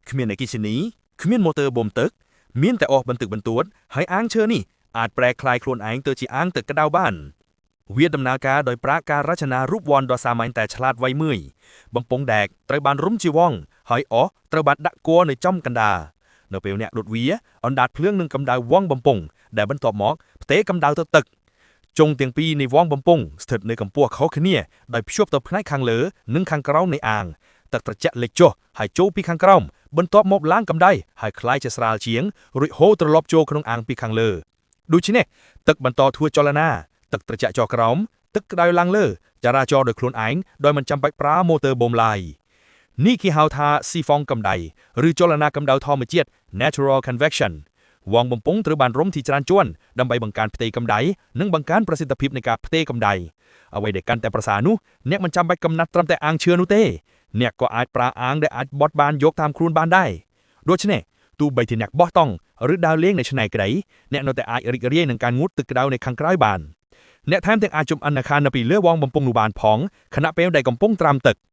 គ្មានអគិសនីគ្មានម៉ូទ័របូមទឹកមានតែអស់បន្ទឹកបន្ទួតហើយអាងឈើនេះអាចប្រែក្លាយខ្លួនឯងទៅជាអាងទឹកក្តៅបានវាដំណើរការដោយប្រាកការរចនារូបវ័ន្តដ៏សាមញ្ញតែឆ្លាតវៃមួយបំពង់ដែកត្រូវបានរុំជាវង់ហើយអស់ត្រូវបានដាក់គ័រនៅចំកណ្ដាលនៅពេលអ្នកដុតវាអណ្ដាតភ្លើងនឹងកម្ដៅវង់បំពង់ដែលបន្ទាប់មកផ្ទេរកម្ដៅទៅទឹកចុងទាំងពីរនៃវង់បំពង់ស្ថិតនៅកម្ពស់ខុសគ្នាដោយភ្ជាប់ទៅផ្នែកខាងលើនិងខាងក្រោមនៃអាងទឹកត្រជាក់លិចចុះហើយចូលពីខាងក្រោមបន្ទាប់មកឡើងកម្ដៅហើយคล้ายជាស្រាលជាងរួចហូរត្រឡប់ចូលក្នុងអាងពីខាងលើដូច្នេះទឹកបន្តធ្វើចលនាទឹកត្រជាក់ចុះក្រោមទឹកក្តៅឡើងលើចរាចរដោយខ្លួនឯងដោយមិនចាំបាច់ប្រើម៉ូទ័របូមឡើយនេះគេហៅថាស៊ីហ្វុងកម្ដៅឬចលនាកម្ដៅធម្មជាតិ natural convection វងបំពង់ត្រូវបានរុំទីច្រើនជាន់ដើម្បីបង្កើនផ្ទៃកម្ដៅនិងបង្កើនប្រសិទ្ធភាពនៃការផ្ទេរកម្ដៅអ្វីដែលកាន់តែប្រសើរនោះអ្នកមិនចាំបាច់កំណត់ត្រឹមតែអាងឈើនោះទេអ្នកក៏អាចប្រើអាងដែលអាចបត់បានយកតាមខ្លួនបានដែរដូច្នេះទោះបីជាអ្នកបោះតង់ឬដើរលេងនៅឆ្នេរក្តីអ្នកនៅតែអាចរីករាយនឹងការងូតទឹកក្តៅនៅខាងក្រៅបានអ្នកថែមទាំងអាចចំអិនអាហារនៅពីលើវងបំពង់នោះបានផងខណៈពេលដែលកំពុងត្រាំទឹក